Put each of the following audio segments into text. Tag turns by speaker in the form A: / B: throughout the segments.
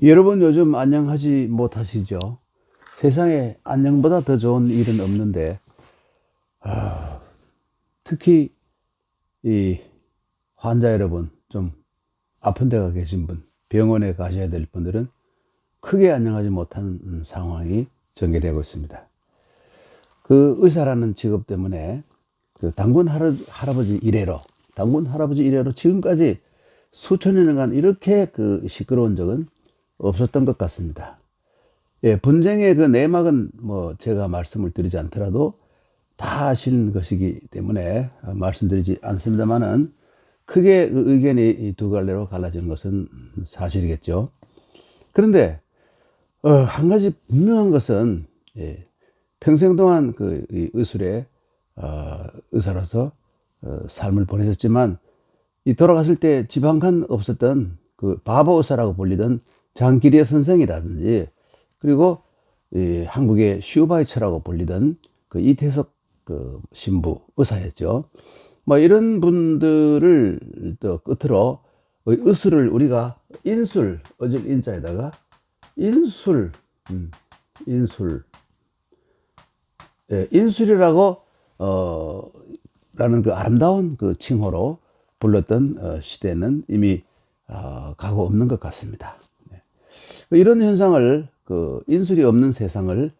A: 여러분 요즘 안녕하지 못하시죠? 세상에 안녕보다 더 좋은 일은 없는데, 특히 이 환자 여러분, 좀 아픈 데가 계신 분, 병원에 가셔야 될 분들은 크게 안녕하지 못한 상황이 전개되고 있습니다. 그 의사라는 직업 때문에 그 당군 할아버지 이래로 지금까지 수천 년간 이렇게 그 시끄러운 적은 없었던 것 같습니다. 예, 분쟁의 그 내막은 뭐 제가 말씀을 드리지 않더라도 다 아시는 것이기 때문에 말씀드리지 않습니다만은, 크게 그 의견이 두 갈래로 갈라지는 것은 사실이겠죠. 그런데 한 가지 분명한 것은, 예, 평생 동안 이 의술의 의사로서 삶을 보내셨지만, 이 돌아가실 때 집 한 칸 없었던 그 바보 의사라고 불리던 장기리의 선생이라든지, 그리고 이 한국의 슈바이처라고 불리던 그 이태석 그 신부 의사였죠. 뭐 이런 분들을 또 끝으로 의술을 우리가 인술, 어질 인자에다가 인술, 인술, 예, 인술이라고 라는 그 아름다운 그 칭호로 불렀던 시대는 이미 가고 없는 것 같습니다. 네. 이런 현상을, 그 인술이 없는 세상을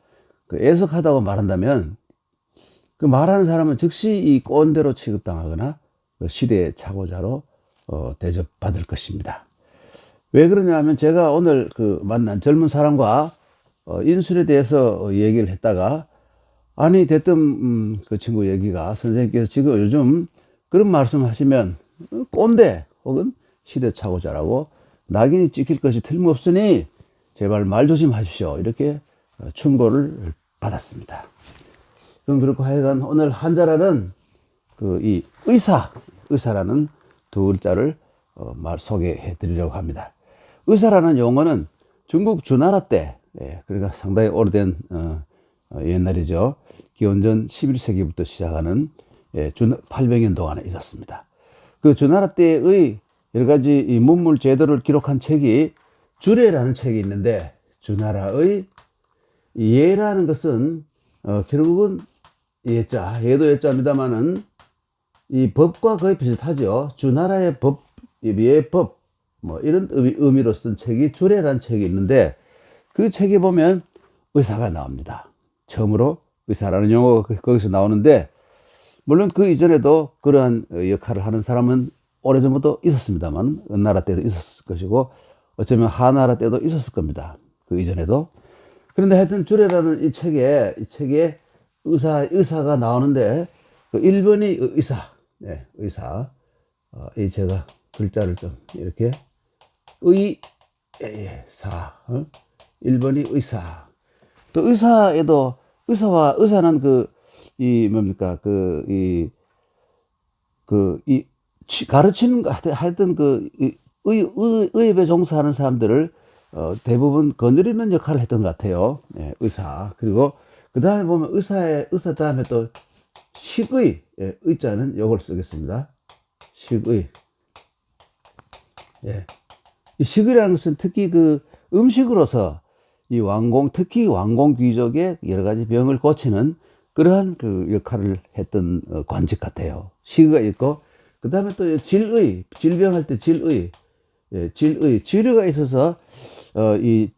A: 그 애석하다고 말한다면, 그 말하는 사람은 즉시 이 꼰대로 취급당하거나 그 시대의 착오자로 대접받을 것입니다. 왜 그러냐 하면, 제가 오늘 그 만난 젊은 사람과 인술에 대해서 얘기를 했다가, 아니 대뜸 그 친구 얘기가, 선생님께서 지금 요즘 그런 말씀 하시면 꼰대 혹은 시대착오자라고 낙인이 찍힐 것이 틀림없으니 제발 말 조심하십시오, 이렇게 충고를 받았습니다. 그럼 그렇고 하여간 오늘 한자라는 그 이 의사라는 두 글자를 소개해 드리려고 합니다. 의사라는 용어는 중국 주나라 때, 예, 그러니까 상당히 오래된 옛날이죠. 기원전 11세기부터 시작하는, 예, 800년 동안에 있었습니다. 그 주나라 때의 여러 가지 이 문물 제도를 기록한 책이 주례라는 책이 있는데, 주나라의 예라는 것은 결국은 예도 예자입니다만은 이 법과 거의 비슷하죠. 주나라의 법, 예법, 뭐 이런 의미로 쓴 책이 주례라는 책이 있는데, 그 책에 보면 의사가 나옵니다. 처음으로 의사라는 용어가 거기서 나오는데, 물론 그 이전에도 그러한 역할을 하는 사람은 오래전부터 있었습니다만, 은나라 때도 있었을 것이고 어쩌면 하나라 때도 있었을 겁니다. 그 이전에도. 그런데 하여튼 주례라는 이 책에 의사가 나오는데, 그 1번이 의사, 네, 의사. 이 제가 글자를 좀 이렇게 의사, 1번이 의사. 또 의사에도 의사는 이 뭡니까, 가르치는 거, 하여튼 의협에 종사하는 사람들을 대부분 거느리는 역할을 했던 것 같아요. 예, 의사. 그리고 그 다음에 보면 의사 다음에 또 식의, 예, 의자는 요걸 쓰겠습니다. 식의. 예. 이 식이라는 것은 특히 그 음식으로서 이 특히 왕공 귀족의 여러 가지 병을 고치는 그러한 그 역할을 했던 관직 같아요. 식의가 있고, 그 다음에 또 질병할 때 예, 치료가 있어서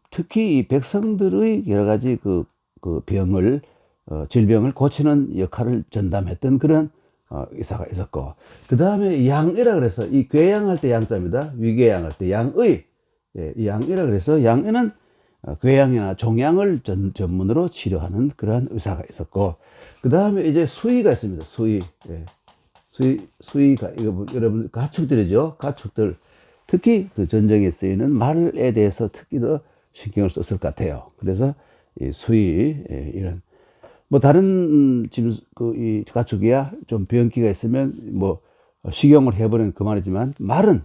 A: 특히 이 백성들의 여러 가지 그 병을, 질병을 고치는 역할을 전담했던 그런 의사가 있었고, 그 다음에 양의라 그래서, 이 궤양할 때 양자입니다. 위궤양할 때 양의, 예, 양의라 그래서 양의는 궤양이나 종양을 전문으로 치료하는 그러한 의사가 있었고, 그 다음에 이제 수의가 있습니다. 예. 수의가, 이거 여러분 가축들이죠. 가축들. 특히 그 전쟁에 쓰이는 말에 대해서 특히 더 신경을 썼을 것 같아요. 그래서 이 수의, 예, 이런 뭐 다른 이 가축이야 좀 병기가 있으면 뭐 식용을 해버리는 그만이지만, 말은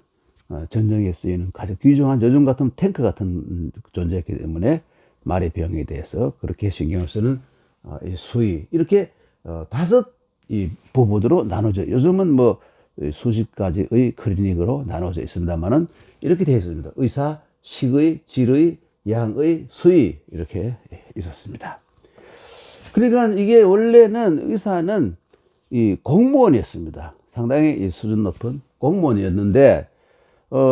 A: 전쟁에 쓰이는 가장 귀중한, 요즘 같은 탱크 같은 존재였기 때문에 말의 병에 대해서 그렇게 신경을 쓰는 이 수의, 이렇게 다섯 이 부분으로 나눠져, 요즘은 뭐 수십 가지의 클리닉으로 나눠져 있습니다만은 이렇게 되어 있습니다. 의사, 식의, 질의, 양의, 수의 이렇게 있었습니다. 그러니까 이게 원래는 의사는 이 공무원이었습니다. 상당히 수준 높은 공무원이었는데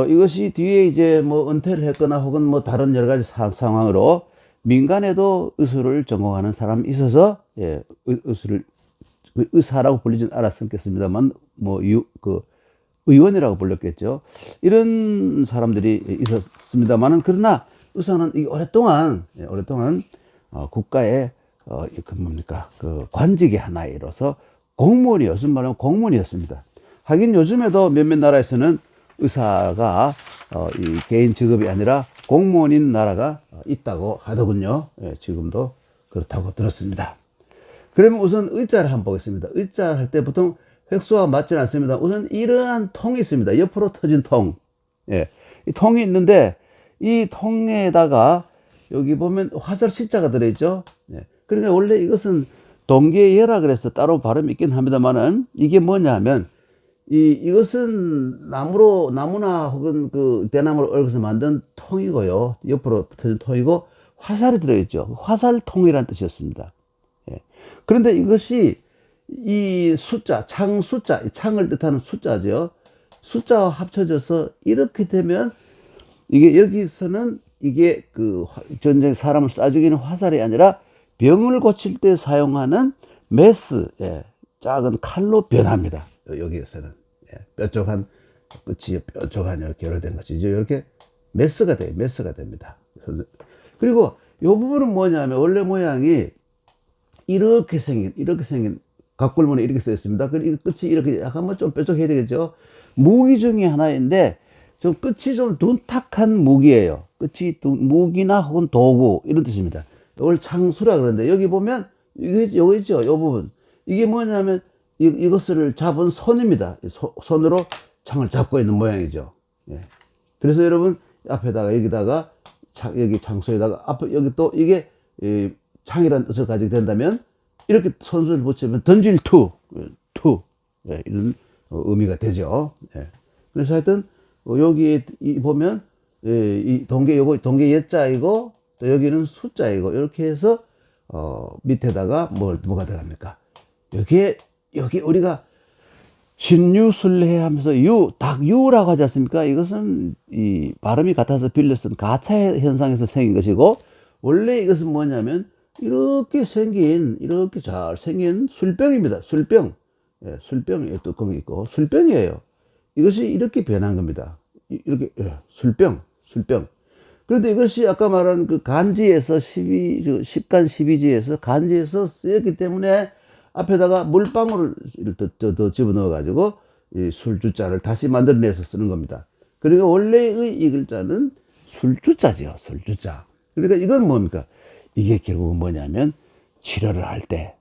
A: 이것이 뒤에 이제 뭐 은퇴를 했거나 혹은 뭐 다른 여러 가지 상황으로 민간에도 의술을 전공하는 사람이 있어서 의술을 의사라고 불리진 않았겠습니다만 그 의원이라고 불렸겠죠. 이런 사람들이 있었습니다만은 그러나 의사는 오랫동안 국가의 그 뭡니까 그 관직의 하나이로서 공무원이요. 요즘 말하면 공무원이었습니다. 하긴 요즘에도 몇몇 나라에서는 의사가 이 개인 직업이 아니라 공무원인 나라가 있다고 하더군요. 지금도 그렇다고 들었습니다. 그러면 우선 의자를 한번 보겠습니다. 의자 할 때 보통 획수와 맞지는 않습니다. 우선 이러한 통이 있습니다. 옆으로 터진 통. 이 통이 있는데 이 통에다가 여기 보면 화살 C자가 들어있죠. 그러니까 원래 이것은 동계예라 그래서 따로 발음이 있긴 합니다만은 이게 뭐냐 하면 이것은 나무나 혹은 그 대나무를 얽어서 만든 통이고요. 옆으로 터진 통이고 화살이 들어있죠. 화살통이라는 뜻이었습니다. 그런데 이것이 이 숫자, 창을 뜻하는 숫자죠. 숫자와 합쳐져서 이렇게 되면 이게 여기서는 이게 그 전쟁 사람을 쏴 죽이는 화살이 아니라 병을 고칠 때 사용하는 메스, 작은 칼로 변합니다. 여기에서는 뾰족한 끝이 뾰족한 이렇게 연결된 것이죠. 이렇게 메스가 됩니다. 그리고 이 부분은 뭐냐면 원래 모양이 이렇게 생긴 각골문에 이렇게 써 있습니다. 그리고 끝이 이렇게 약간 좀 뾰족해야 되겠죠. 무기 중에 하나인데 좀 끝이 좀 둔탁한 무기예요. 무기나 혹은 도구 이런 뜻입니다. 이걸 창수라 그러는데 여기 보면 이거 있죠. 이 부분 이게 뭐냐면 이것을 잡은 손입니다. 손으로 창을 잡고 있는 모양이죠. 그래서 여러분 앞에다가 여기다가 여기 창수에다가 앞에 여기 또 이게 창이라는 뜻을 가지게 된다면 이렇게 손수를 붙이면 던질 투 이런 의미가 되죠. 그래서 하여튼 여기에 보면 이 동계 예자이고 또 여기는 숫자이고 이렇게 해서 밑에다가 뭐가 들어갑니까? 여기 우리가 신유술래 하면서 닭유라고 하지 않습니까? 이것은 이 발음이 같아서 빌려 쓴 가차 현상에서 생긴 것이고 원래 이것은 뭐냐면 이렇게 잘 생긴 술병입니다. 술병. 술병이 뚜껑이 있고 술병이에요. 이것이 이렇게 변한 겁니다. 이렇게 술병. 그런데 이것이 아까 말한 그 간지에서 10간 12지에서 간지에서 쓰였기 때문에 앞에다가 물방울을 더 집어넣어 가지고 이 술주자를 다시 만들어내서 쓰는 겁니다. 그러니까 원래의 이 글자는 술주자지요. 술주자. 그러니까 이건 뭡니까? 이게 결국은 뭐냐면 치료를 할 때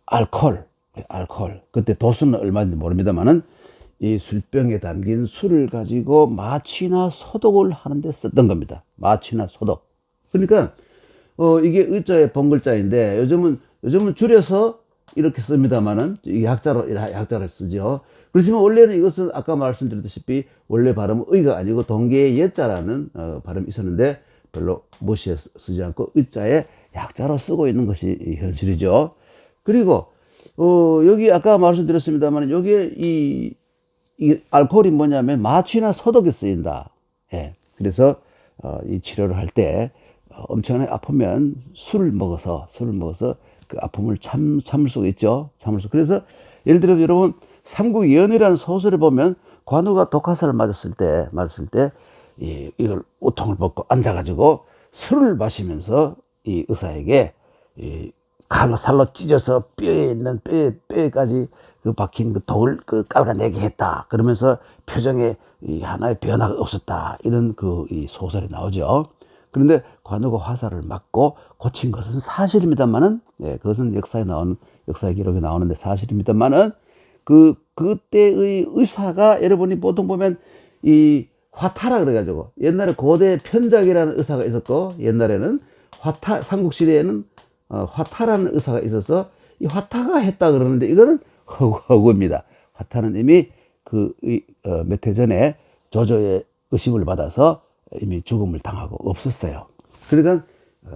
A: 알코올 그때 도수는 얼마인지 모릅니다만은 이 술병에 담긴 술을 가지고 마취나 소독을 하는데 썼던 겁니다. 마취나 소독. 그러니까 이게 의자의 본글자인데 요즘은 줄여서 이렇게 씁니다만은 이게 약자로 쓰죠. 그렇지만 원래는 이것은 아까 말씀드렸다시피 원래 발음은 의가 아니고 동계의 예자라는 발음이 있었는데 별로 무시해 쓰지 않고 의자에 약자로 쓰고 있는 것이 현실이죠. 그리고 여기 아까 말씀드렸습니다만 여기에 이 알코올이 뭐냐면 마취나 소독에 쓰인다. 그래서 이 치료를 할 때 엄청나게 아프면 술을 먹어서 그 아픔을 참을 수가 있죠. 그래서 예를 들어 여러분 삼국연의라는 소설에 보면 관우가 독화살을 맞았을 때 이걸 우통을 벗고 앉아가지고 술을 마시면서 이 의사에게 칼로 찢어서 뼈에까지 그 박힌 그 독을 깔아내게 했다. 그러면서 표정에 하나의 변화가 없었다. 이런 이 소설이 나오죠. 그런데 관우가 화살을 맞고 고친 것은 사실입니다만은, 그것은 역사의 기록에 나오는데 사실입니다만은, 그때의 의사가 여러분이 보통 보면 이 화타라 그래가지고 옛날에 고대 편작이라는 의사가 있었고 옛날에는 삼국시대에는 화타라는 의사가 있어서 이 화타가 했다 그러는데 이거는 허구입니다. 화타는 이미 몇 해 전에 조조의 의심을 받아서 이미 죽음을 당하고 없었어요. 그러니까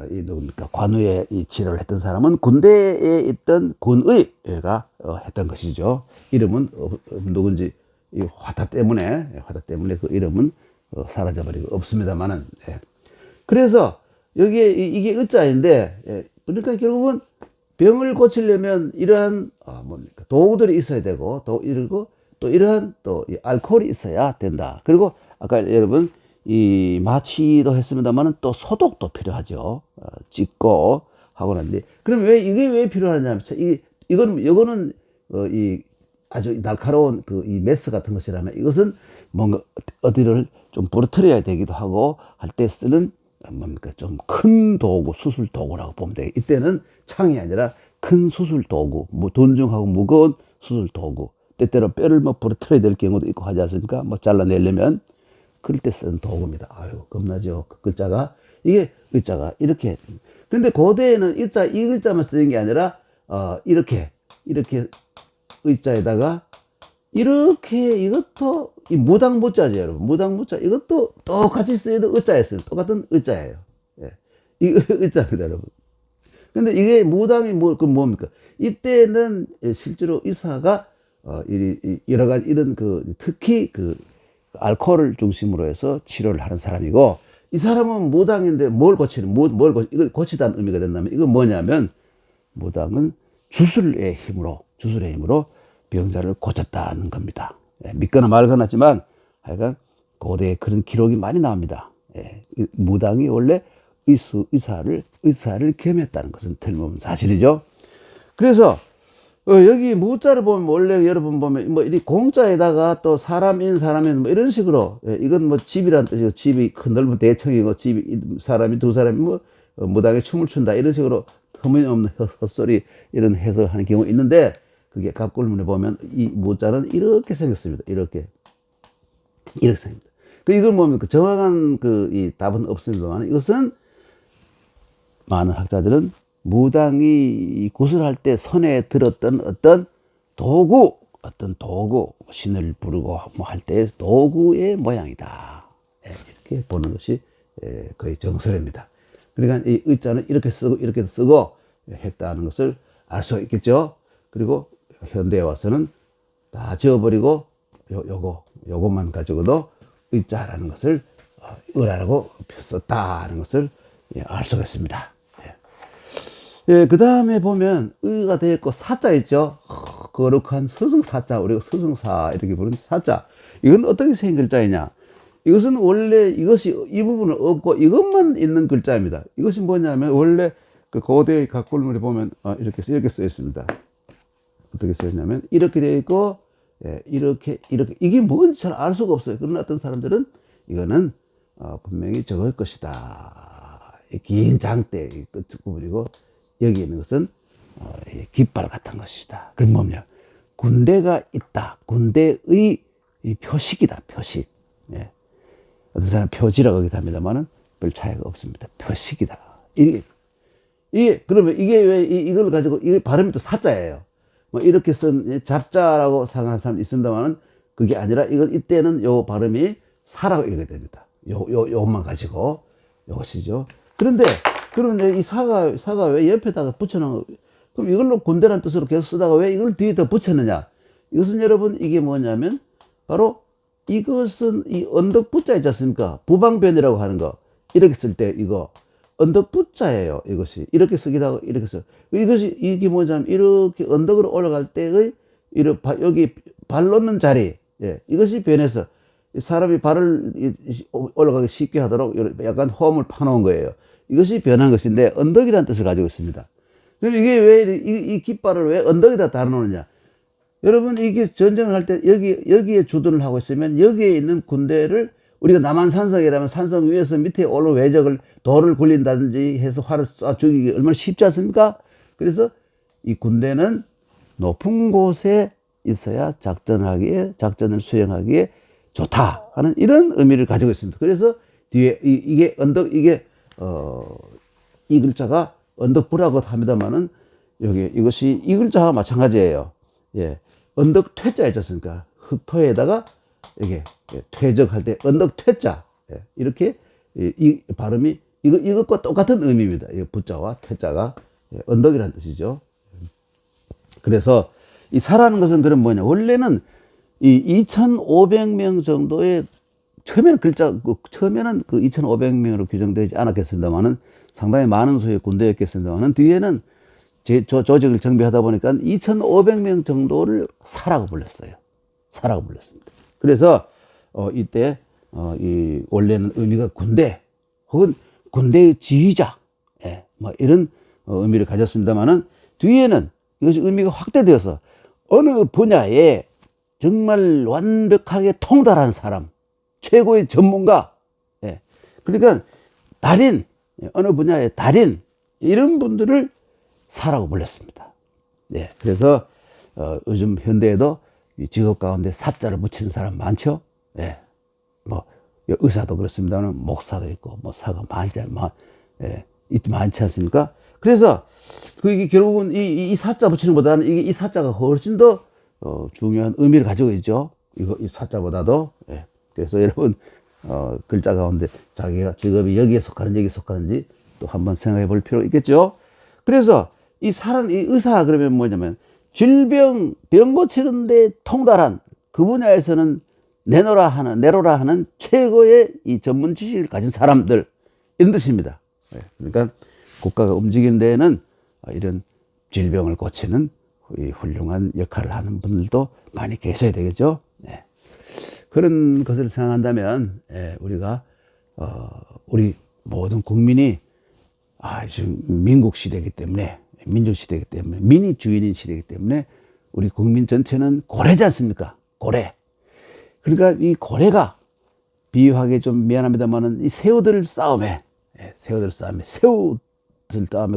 A: 이 누굽니까? 관우에 이 치료를 했던 사람은 군대에 있던 군의가 했던 것이죠. 이름은 누군지 이 화타 때문에 그 이름은 사라져버리고 없습니다만은. 예. 그래서 여기에 이게 의자인데, 예. 그러니까 결국은 병을 고치려면 이러한 뭡니까? 도구들이 있어야 되고 또 이러한 또 이 알코올이 있어야 된다. 그리고 아까 여러분 이 마취도 했습니다만은 또 소독도 필요하죠. 찢고 하고 난데 그럼 왜 이게 왜 필요하냐면 이거는 이 아주 날카로운 그 이 메스 같은 것이라면 이것은 뭔가 어디를 좀 부러뜨려야 되기도 하고 할 때 쓰는 뭡니까 좀 큰 도구, 수술 도구라고 보면 돼요. 이때는 창이 아니라 큰 수술 도구, 뭐 돈중하고 무거운 수술 도구. 때때로 뼈를 뭐 부러뜨려야 될 경우도 있고 하지 않습니까? 뭐 잘라내려면 그럴 때 쓰는 도구입니다. 아유, 겁나죠. 그 글자가 이게 글자가 이렇게. 근데 고대에는 이 글자만 쓰는 게 아니라 이렇게 의자에다가 이렇게 이것도 이 무당무자죠, 여러분. 무당무자 이것도 똑같이 쓰여도 의자였어요. 똑같은 의자예요. 예. 이 의자입니다, 여러분. 근데 이게 무당이 뭡니까? 이때는 실제로 의사가 여러 가지 이런 특히 알코올을 중심으로 해서 치료를 하는 사람이고, 이 사람은 무당인데 이걸 고치다는 의미가 된다면, 이건 뭐냐면, 무당은 주술의 힘으로 병자를 고쳤다는 겁니다. 예, 믿거나 말거나 하지만, 하여간, 고대에 그런 기록이 많이 나옵니다. 예, 무당이 원래 의사를 겸했다는 것은 틀림없는 사실이죠. 그래서, 여기 무자를 보면 원래 여러분 보면 뭐 이 공자에다가 또 사람인 뭐 이런 식으로, 예, 이건 뭐 집이란 뜻이고 집이 큰 넓은 대청이고 사람이 두 사람이 뭐 무당에 춤을 춘다 이런 식으로 터무니없는 헛소리 이런 해석하는 경우 있는데, 그게 갑골문에 보면 이 무자는 이렇게 생겼습니다. 이렇게 생깁니다. 이걸 뭡니까? 정확한 이 답은 없습니다만, 이것은 많은 학자들은 무당이 구슬할 때 손에 들었던 어떤 도구, 신을 부르고 뭐 할 때 도구의 모양이다. 이렇게 보는 것이 거의 정설입니다. 그러니까 이 의자는 이렇게 쓰고 했다는 것을 알 수 있겠죠. 그리고 현대에 와서는 다 지워버리고 요것만 가지고도 의자라는 것을 의라고 썼다는 것을 알 수가 있습니다. 예, 그 다음에 보면 의가 되어 있고 사자 있죠. 거룩한 서승사자, 우리가 서승사 이렇게 부르는 사자. 이건 어떻게 생긴 글자이냐? 이것은 원래 이 부분은 없고 이것만 있는 글자입니다. 이것이 뭐냐면 원래 그 고대의 각골문에 보면 이렇게 써 있습니다. 어떻게 써 있냐면 이렇게 되어 있고, 예, 이렇게 이게 뭔지 잘 알 수가 없어요. 그러나 어떤 사람들은 이거는 분명히 저걸 것이다. 긴 장대 끝 부분이고 여기 있는 것은 깃발 같은 것이다. 그럼 뭐냐? 군대가 있다. 군대의 이 표식이다. 표식. 예. 어떤 사람 표지라고 하기도 합니다만은 별 차이가 없습니다. 표식이다. 그러면 이게 왜 이걸 가지고 이게 발음이 또 사자예요. 뭐 이렇게 쓴 잡자라고 생각하는 사람이 있습니다만은 그게 아니라 이때는 요 발음이 사라고 읽어야 됩니다. 요것만 가지고 요것이죠. 그런데 이 사가 왜 옆에다가 붙여놓은 그럼 이걸로 군대라는 뜻으로 계속 쓰다가 왜 이걸 뒤에 더 붙였느냐? 이것은 여러분 이게 뭐냐면 바로 이것은 이 언덕부자 있지 않습니까? 부방변이라고 하는 거 이렇게 쓸 때 이거 언덕부자예요. 이것이 이렇게 쓰기도 하고 이렇게 써. 이게 뭐냐면 이렇게 언덕으로 올라갈 때의 여기 발 놓는 자리, 예, 이것이 변해서 사람이 발을 올라가기 쉽게 하도록 약간 홈을 파놓은 거예요. 이것이 변한 것인데 언덕이라는 뜻을 가지고 있습니다. 그럼 이게 왜 이 깃발을 왜 언덕에다 달아놓느냐? 여러분 이게 전쟁을 할 때 여기에 주둔을 하고 있으면 여기에 있는 군대를 우리가 남한 산성이라면 산성 위에서 밑에 올라 외적을 돌을 굴린다든지 해서 활을 쏴 죽이기 얼마나 쉽지 않습니까? 그래서 이 군대는 높은 곳에 있어야 작전을 수행하기에 좋다 하는 이런 의미를 가지고 있습니다. 그래서 뒤에 이게 언덕 이 글자가 언덕부라고 합니다만은 이것이 이 글자와 마찬가지예요. 예. 언덕 퇴자 있지 않습니까? 흑토에다가 이게 퇴적할 때 언덕 퇴자. 예. 이렇게 이 발음이 이것과 똑같은 의미입니다. 이 부자와 퇴자가 언덕이라는 뜻이죠. 그래서 이 사라는 것은 그럼 뭐냐? 원래는 이 2,500명 정도의 처음에는 그 2,500명으로 규정되지 않았겠습니다만은 상당히 많은 수의 군대였겠습니다만은 뒤에는 조직을 정비하다 보니까 2,500명 정도를 사라고 불렀어요. 사라고 불렀습니다. 그래서 이때 이 원래는 의미가 군대 혹은 군대의 지휘자, 뭐 이런 의미를 가졌습니다만은 뒤에는 이것이 의미가 확대되어서 어느 분야에 정말 완벽하게 통달한 사람, 최고의 전문가, 그러니까 달인, 어느 분야의 달인, 이런 분들을 사라고 불렀습니다. 그래서 요즘 현대에도 이 직업 가운데 사자를 붙이는 사람 많죠. 뭐 의사도 그렇습니다만 목사도 있고 뭐 사가 많지 않습니까? 그래서 이게 결국은 이 사자 붙이는 것보다는 이 사자가 훨씬 더 중요한 의미를 가지고 있죠. 이 사자보다도. 그래서 여러분 글자 가운데 자기가 직업이 여기에 속하는지 또 한번 생각해 볼 필요가 있겠죠. 그래서 이 의사 그러면 뭐냐면 병 고치는데 통달한 그 분야에서는 내로라 하는 최고의 이 전문 지식을 가진 사람들, 이런 뜻입니다. 그러니까 국가가 움직이는 데에는 이런 질병을 고치는 이 훌륭한 역할을 하는 분들도 많이 계셔야 되겠죠. 그런 것을 생각한다면 우리가 우리 모든 국민이 지금 민국 시대이기 때문에, 민족 시대이기 때문에, 민이 주인인 시대이기 때문에 우리 국민 전체는 고래지 않습니까? 고래. 그러니까 이 고래가 비유하기 좀 미안합니다만은 이 새우들 싸움에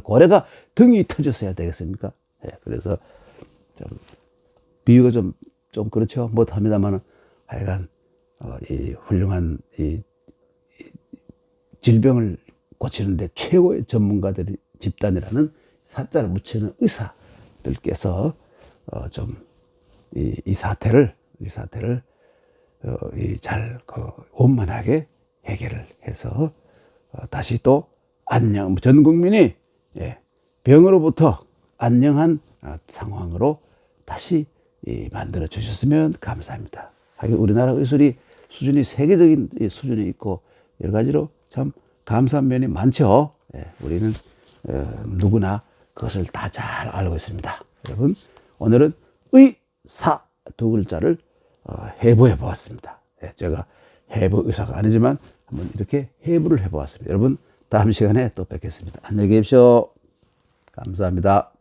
A: 고래가 등이 터졌어야 되겠습니까? 그래서 좀 비유가 좀 그렇죠. 못합니다만은 하여간 이 훌륭한 이 질병을 고치는데 최고의 전문가들이 집단이라는 사자를 붙이는 의사들께서 좀 이 사태를 잘 원만하게 해결을 해서 다시 또 안녕, 전 국민이 병으로부터 안녕한 상황으로 다시 만들어 주셨으면 감사합니다. 우리나라 의술이 수준이 세계적인 수준이 있고 여러 가지로 참 감사한 면이 많죠. 우리는 누구나 그것을 다 잘 알고 있습니다. 여러분, 오늘은 의사 두 글자를 해부해 보았습니다. 제가 해부 의사가 아니지만 한번 이렇게 해부를 해 보았습니다. 여러분, 다음 시간에 또 뵙겠습니다. 안녕히 계십시오. 감사합니다.